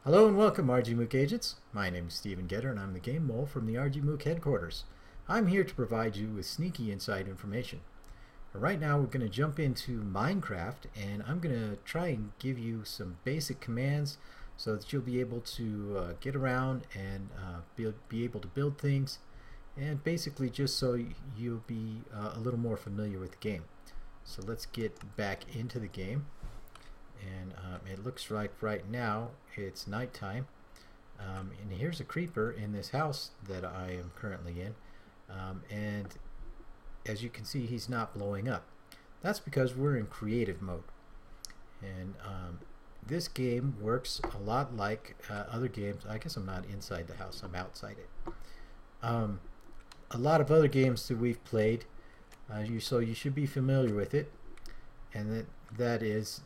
Hello and welcome, rgMOOC agents. My name is Stephen Getter and I'm the Game Mole from the rgMOOC headquarters. I'm here to provide you with sneaky inside information. But right now we're going to jump into Minecraft and I'm going to try and give you some basic commands so that you'll be able to get around and be able to build things, and basically just so you'll be a little more familiar with the game. So let's get back into the game. And it looks like right now it's nighttime, and here's a creeper in this house that I am currently in, and as you can see, he's not blowing up. That's because we're in creative mode, and this game works a lot like other games. I guess I'm not inside the house, I'm outside it. A lot of other games that we've played, so you should be familiar with it, and that is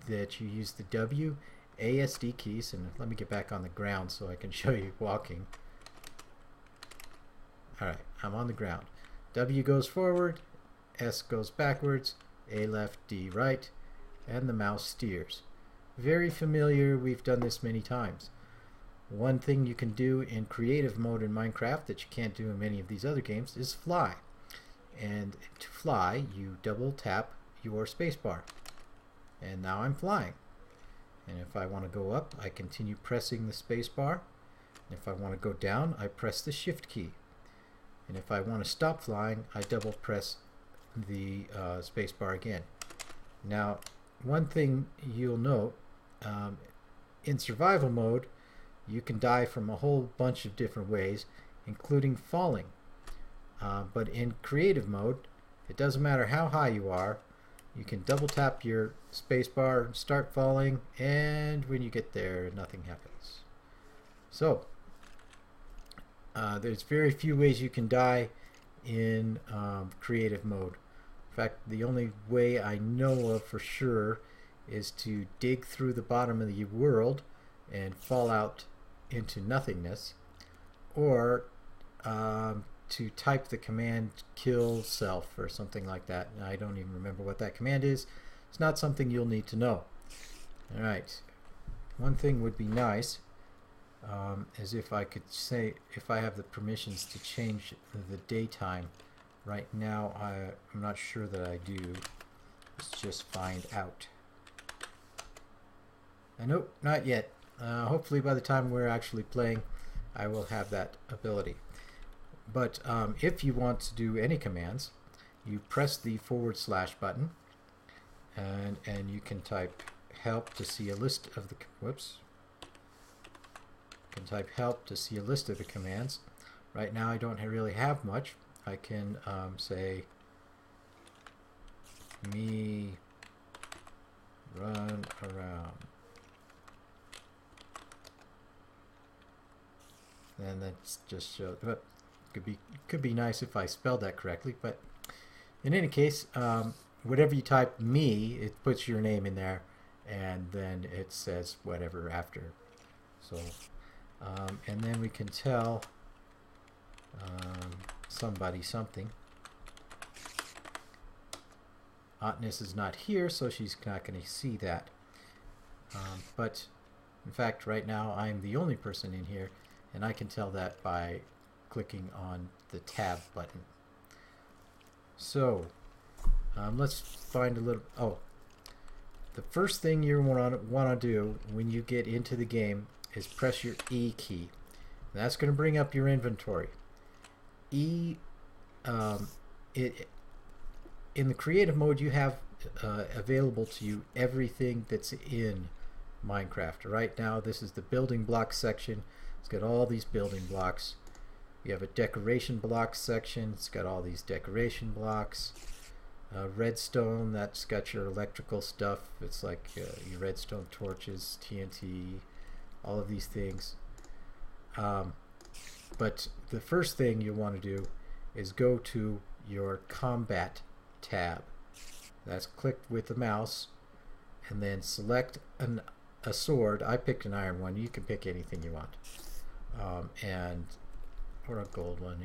that you use the WASD keys. And let me get back on the ground so I can show you walking. Alright, I'm on the ground. W goes forward, S goes backwards, A left, D right, and the mouse steers. Very familiar, we've done this many times. One thing you can do in creative mode in Minecraft that you can't do in many of these other games is fly. And to fly, you double tap your spacebar. And now I'm flying. And if I want to go up, I continue pressing the spacebar. And if I want to go down, I press the shift key. And if I want to stop flying, I double press the spacebar again. Now, one thing you'll note, in survival mode, you can die from a whole bunch of different ways, including falling. But in creative mode, it doesn't matter how high you are. You can double tap your spacebar, start falling, and when you get there, nothing happens. So, there's very few ways you can die in creative mode. In fact, the only way I know of for sure is to dig through the bottom of the world and fall out into nothingness, or to type the command kill self or something like that. I don't even remember what that command is. It's not something you'll need to know. Alright, one thing would be nice is if I could say, if I have the permissions to change the daytime. Right now I'm not sure that I do. Let's just find out. Nope, not yet. Hopefully by the time we're actually playing I will have that ability. But if you want to do any commands, you press the / button, and you can type help to see a list of the can type help to see a list of the commands. Right now I don't really have much. I can say me run around, and that's just shows. Could be nice if I spelled that correctly, but in any case, whatever you type me, it puts your name in there, and then it says whatever after. So, and then we can tell somebody something. Otness is not here, so she's not going to see that. But in fact, right now I'm the only person in here, and I can tell that by clicking on the tab button. So let's find a little. Oh, the first thing you want to do when you get into the game is press your E key. And that's going to bring up your inventory. In the creative mode, you have available to you everything that's in Minecraft. Right now, this is the building blocks section. It's got all these building blocks. You have a decoration blocks section. It's got all these decoration blocks. Redstone, that's got your electrical stuff. It's like your redstone torches, TNT, all of these things. But the first thing you want to do is go to your combat tab. That's clicked with the mouse, and then select a sword. I picked an iron one. You can pick anything you want. Or a gold one,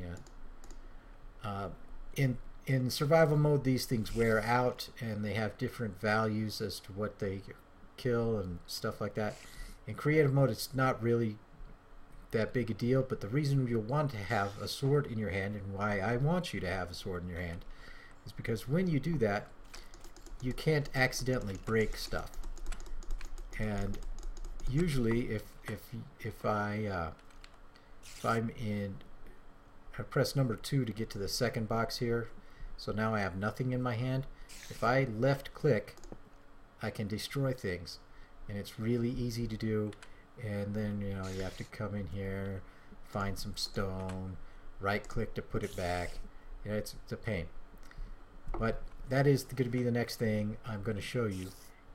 yeah. In survival mode, these things wear out and they have different values as to what they kill and stuff like that. In creative mode, it's not really that big a deal, but the reason you'll want to have a sword in your hand, and why I want you to have a sword in your hand, is because when you do that, you can't accidentally break stuff. And usually, if I'm in, I press number 2 to get to the second box here, so now I have nothing in my hand. If I left click, I can destroy things, and it's really easy to do. And then, you know, you have to come in here, find some stone, right click to put it back. You know, it's a pain. But that is going to be the next thing I'm going to show you,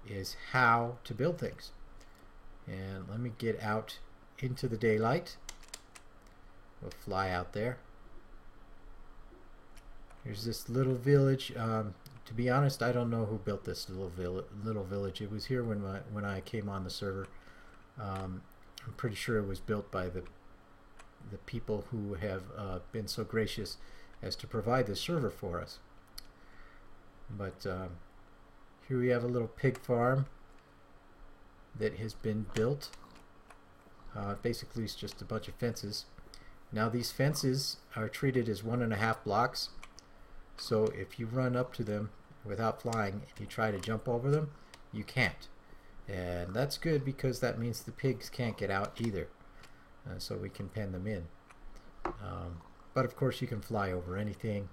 is how to build things. And let me get out into the daylight. We'll fly out there. Here's this little village. To be honest, I don't know who built this little village. It was here when I came on the server. I'm pretty sure it was built by the people who have been so gracious as to provide the server for us. But here we have a little pig farm that has been built. Basically, it's just a bunch of fences. Now these fences are treated as 1.5 blocks. So if you run up to them without flying, if you try to jump over them, you can't. And that's good, because that means the pigs can't get out either. So we can pen them in. But of course you can fly over anything,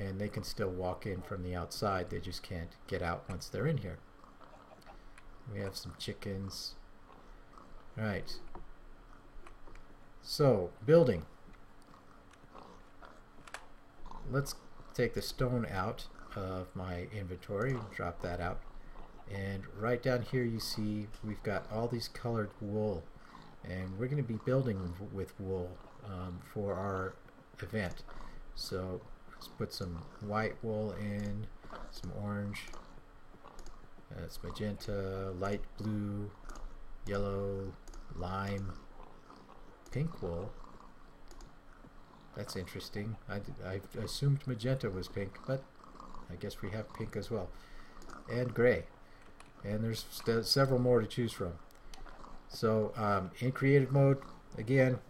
and they can still walk in from the outside. They just can't get out once they're in here. We have some chickens. Right. So, building. Let's take the stone out of my inventory and drop that out. And right down here you see we've got all these colored wool, and we're going to be building with wool for our event. So let's put some white wool in, some orange, that's magenta, light blue, yellow, lime, pink wool. That's interesting. I assumed magenta was pink, but I guess we have pink as well. And gray. And there's several more to choose from. So in creative mode, again,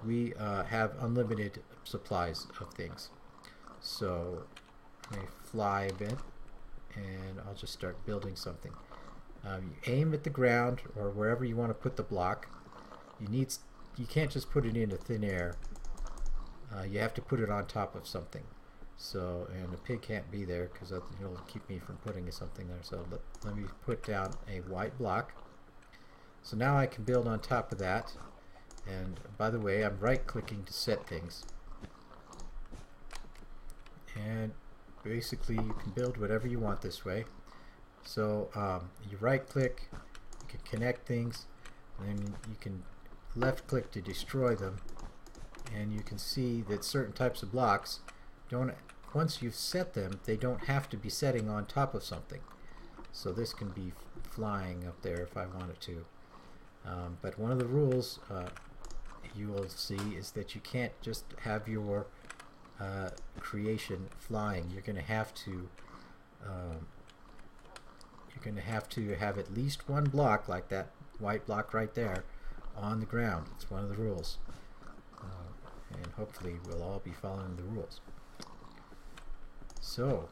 we have unlimited supplies of things. So let me fly a bit, and I'll just start building something. You aim at the ground or wherever you want to put the block. You can't just put it into thin air. You have to put it on top of something. So, and the pig can't be there because it'll keep me from putting something there. So let me put down a white block. So now I can build on top of that. And by the way, I'm right clicking to set things. And basically you can build whatever you want this way. So you right click, you can connect things, and then you can left click to destroy them. And you can see that certain types of blocks once you've set them, they don't have to be setting on top of something. So this can be flying up there if I wanted to. But one of the rules you will see is that you can't just have your creation flying. You're going to have to have at least one block, like that white block right there, on the ground. It's one of the rules. And hopefully we'll all be following the rules. So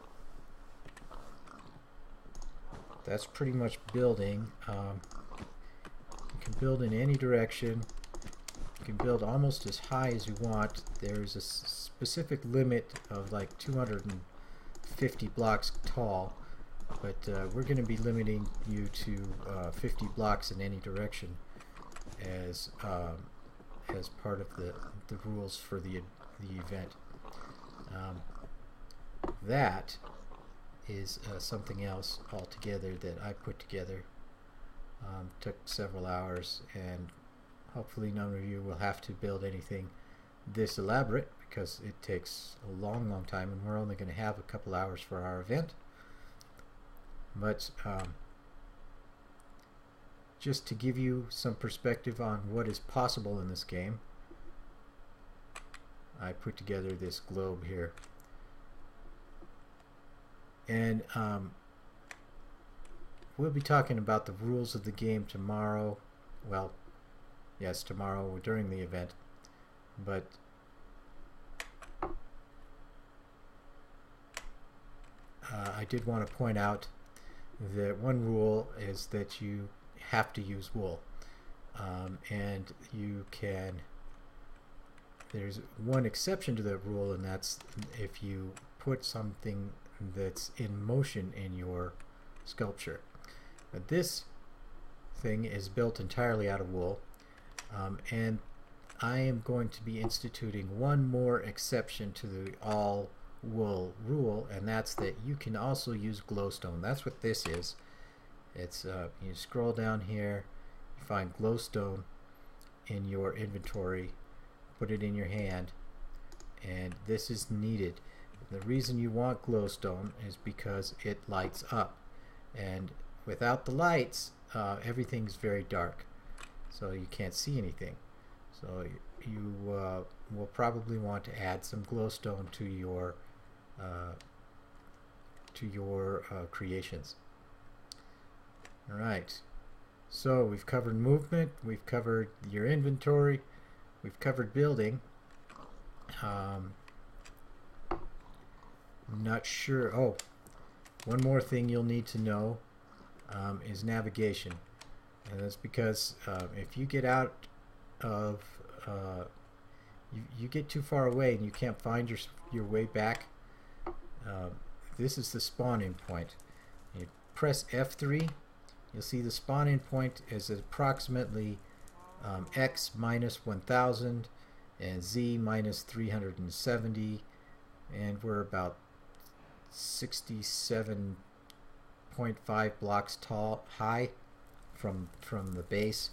that's pretty much building. You can build in any direction. You can build almost as high as you want. There's a specific limit of like 250 blocks tall, but we're going to be limiting you to 50 blocks in any direction as part of the rules for the event. That is something else altogether that I put together. Took several hours, and hopefully none of you will have to build anything this elaborate, because it takes a long time, and we're only going to have a couple hours for our event. But just to give you some perspective on what is possible in this game, I put together this globe here. And we'll be talking about the rules of the game tomorrow. Well, yes, tomorrow during the event. But I did want to point out that one rule is that you have to use wool. And you can, there's one exception to that rule, and that's if you put something that's in motion in your sculpture. But this thing is built entirely out of wool, and I am going to be instituting one more exception to the all wool rule, and that's that you can also use glowstone. That's what this is. It's you scroll down here, you find glowstone in your inventory, put it in your hand, and this is needed. The reason you want glowstone is because it lights up, and without the lights everything's very dark, so you can't see anything. So you will probably want to add some glowstone to your creations. Alright, so we've covered movement, we've covered your inventory, we've covered building. I'm not sure. Oh, one more thing you'll need to know is navigation, and that's because if you get out of you get too far away and you can't find your way back, this is the spawn-in point. You press F3, you'll see the spawn-in point is approximately X minus 1000 and Z minus 370, and we're about 67.5 blocks high from the base.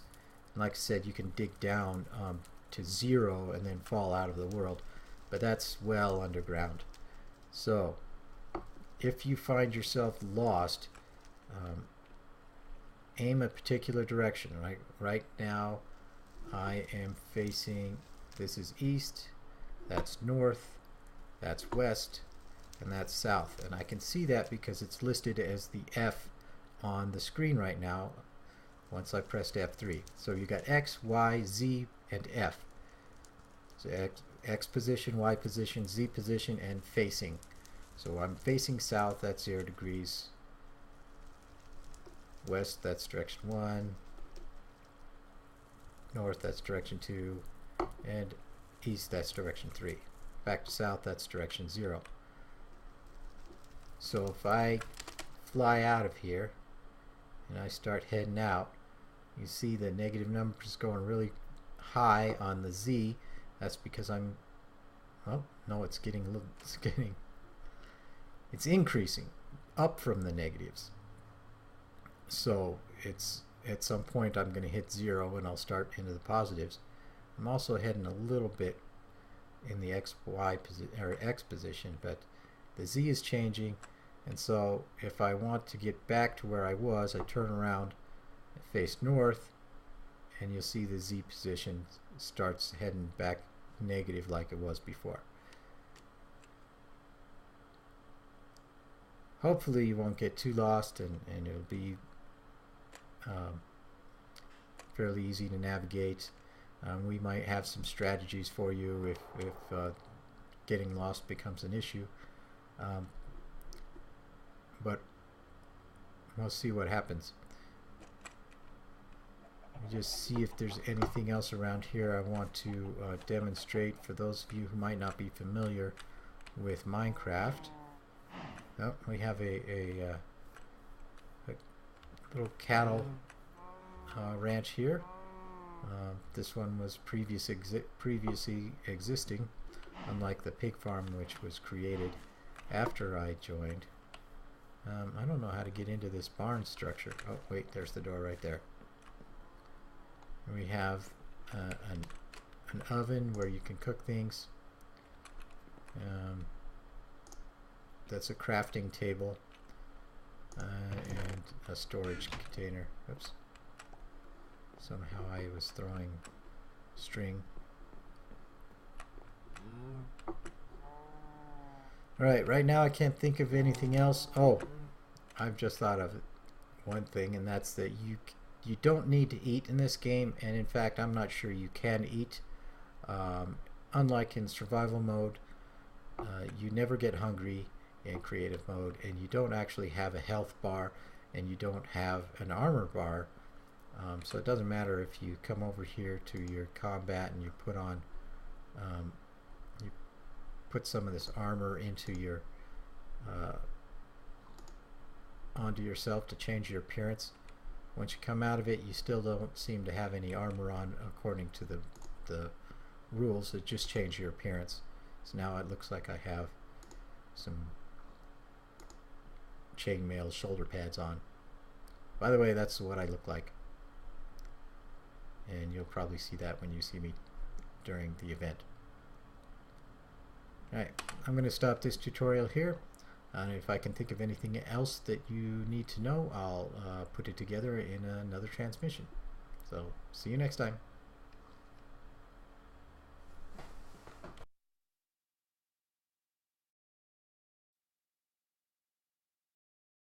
And like I said, you can dig down to 0 and then fall out of the world, but that's well underground. So if you find yourself lost, aim a particular direction. Right now I am facing, this is east, that's north, that's west, and that's south, and I can see that because it's listed as the F on the screen right now once I pressed F3. So you got X, Y, Z, and F. So X position, Y position, Z position, and facing. So I'm facing south, that's 0 degrees. West, that's direction 1. North, that's direction 2. And east, that's direction 3. Back to south, that's direction 0. So if I fly out of here and I start heading out, you see the negative numbers going really high on the Z. That's because I'm, oh no, it's increasing up from the negatives. So it's at some point I'm going to hit 0 and I'll start into the positives. I'm also heading a little bit in the X position, but the Z is changing, and so if I want to get back to where I was, I turn around and face north, and you'll see the Z position starts heading back negative like it was before. Hopefully you won't get too lost, and it'll be fairly easy to navigate. We might have some strategies for you if getting lost becomes an issue, but we'll see what happens. Just see if there's anything else around here I want to demonstrate for those of you who might not be familiar with Minecraft. Oh, we have a little cattle ranch here. This one was previously existing, unlike the pig farm, which was created after I joined. I don't know how to get into this barn structure. Oh wait, there's the door right there. We have an oven where you can cook things. That's a crafting table and a storage container. Oops. Somehow I was throwing string. Alright, right now I can't think of anything else. Oh, I've just thought of it. one thing, and that's that you don't need to eat in this game, and in fact I'm not sure you can eat. Unlike in survival mode, you never get hungry in creative mode, and you don't actually have a health bar, and you don't have an armor bar. So it doesn't matter if you come over here to your combat and you put on you put some of this armor into your onto yourself to change your appearance. Once you come out of it, you still don't seem to have any armor on according to the rules. It just changed your appearance. So now it looks like I have some chainmail shoulder pads on. By the way, that's what I look like, and you'll probably see that when you see me during the event. Alright, I'm going to stop this tutorial here, and if I can think of anything else that you need to know, I'll put it together in another transmission. So, see you next time.